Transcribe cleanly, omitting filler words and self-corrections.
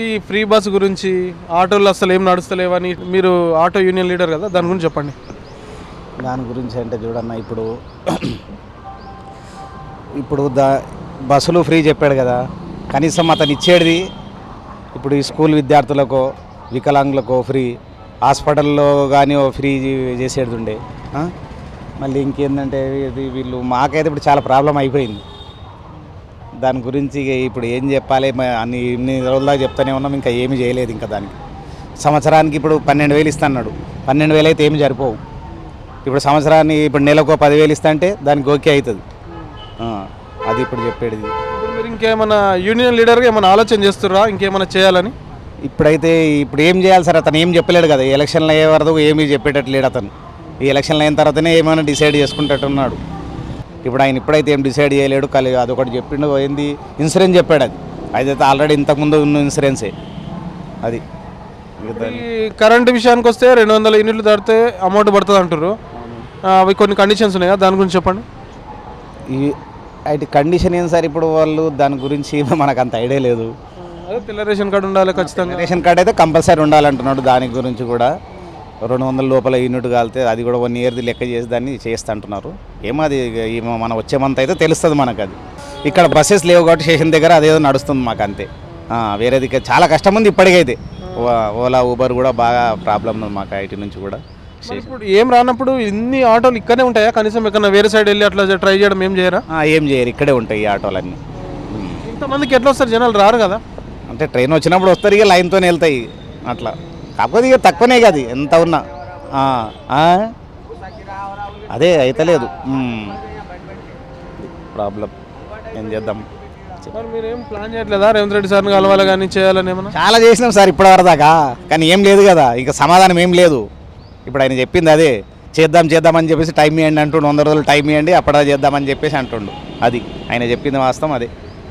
ఈ free bus గురించి ఆటోలు అసలు ఏం నడుస్తలేవని మీరు ఆటో యూనియన్ లీడర్ కదా, దాని గురించి చెప్పండి. దాని గురించి అంటే చూడన్న, ఇప్పుడు ఇప్పుడు బస్సులు ఫ్రీ చెప్పాడు కదా, కనీసం అతను ఇచ్చేది ఇప్పుడు ఈ స్కూల్ విద్యార్థులకో వికలాంగులకో ఫ్రీ, హాస్పిటల్లో కానీ ఫ్రీ చేసేది ఉండే. మళ్ళీ ఇంకేందంటే వీళ్ళు మాకైతే ఇప్పుడు చాలా ప్రాబ్లం అయిపోయింది. దాని గురించి ఇప్పుడు ఏం చెప్పాలి, ఇన్ని రోజుల్లో చెప్తానే ఉన్నాం, ఇంకా ఏమీ చేయలేదు. ఇంకా దానికి సంవత్సరానికి ఇప్పుడు 12,000 ఇస్తాడు. 12,000 అయితే ఏమి సరిపోవు. ఇప్పుడు సంవత్సరాన్ని ఇప్పుడు నెలకు 10,000 ఇస్తా అంటే దానికి ఓకే అవుతుంది. అది ఇప్పుడు చెప్పేది. మీరు ఇంకేమైనా యూనియన్ లీడర్గా ఏమైనా ఆలోచన చేస్తున్నారా ఇంకేమైనా చేయాలని? ఇప్పుడైతే ఇప్పుడు ఏం చేయాలి సార్, అతను ఏం చెప్పలేడు కదా, ఎలక్షన్లు అయ్యే వరకు ఏమీ చెప్పేటట్టు లేడు అతను. ఈ ఎలక్షన్లు అయిన తర్వాతనే ఏమైనా డిసైడ్ చేసుకుంటట్టున్నాడు. ఇప్పుడు ఆయన ఇప్పుడైతే ఏం డిసైడ్ చేయలేడు. అదొకటి చెప్పిండు, ఏంది ఇన్సూరెన్స్ చెప్పాడు. అదైతే ఆల్రెడీ ఇంతకుముందు ఉన్న ఇన్సూరెన్సే అది. ఈ కరెంటు విషయానికి వస్తే 200 యూనిట్లు దాటితే అమౌంట్ పడుతుంది అంటారు. అవి కొన్ని కండిషన్స్ ఉన్నాయి, దాని గురించి చెప్పండి. అయితే కండిషన్ ఏం సార్, ఇప్పుడు వాళ్ళు దాని గురించి మనకు అంత ఐడియా లేదు. అదే తెల్ల రేషన్ కార్డు ఉండాలి ఖచ్చితంగా. రేషన్ కార్డు అయితే కంపల్సరీ ఉండాలంటున్నాడు. దాని గురించి కూడా 200 లోపల యూనిట్ కాలితే అది కూడా 1 ఇయర్ది లెక్క చేసి దాన్ని చేస్తా అంటున్నారు. ఏమో అది మనం వచ్చే మంత్ అయితే తెలుస్తుంది మనకు. అది ఇక్కడ బస్సెస్ లేవు కాబట్టి స్టేషన్ దగ్గర అదేదో నడుస్తుంది మాకు, అంతే. వేరేది చాలా కష్టం ఉంది ఇప్పటికైతే. ఓలా ఊబర్ కూడా బాగా ప్రాబ్లం ఉంది మాకు ఐటీ నుంచి కూడా. ఇప్పుడు ఏం రానప్పుడు ఇన్ని ఆటోలు ఇక్కడే ఉంటాయా? కనీసం ఎక్కడ వేరే సైడ్ వెళ్ళి అట్లా ట్రై చేయడం ఏం చేయరా? ఏం చేయరు, ఇక్కడే ఉంటాయి ఈ ఆటోలన్నీ. ఇంతమందికి ఎట్లా వస్తారు జనాలు? రారు కదా. అంటే ట్రైన్ వచ్చినప్పుడు వస్తారు, ఇక లైన్తోనే వెళ్తాయి అట్లా. కాకపోతే ఇక తక్కువనే కదా ఎంత ఉన్నా. అదే అయితే లేదు ప్రాబ్లం. ఏం చేద్దాం? మరి మీరేం ప్లాన్ చేయట్లేదా రేవంత్ రెడ్డి సార్ని కలవాలి కానీ చేయాలని ఏమన్నా? చాలా చేసినాం సార్ ఇప్పటివరకు దాకా, కానీ ఏం లేదు కదా, ఇంకా సమాధానం ఏం లేదు. ఇప్పుడు ఆయన చెప్పింది అదే, చేద్దామని చెప్పేసి టైం ఇవ్వండి అంటుండు. 100 రోజులు టైం ఇవ్వండి అప్పుడా చేద్దామని చెప్పేసి అంటుండు. అది ఆయన చెప్పింది వాస్తవం అదే.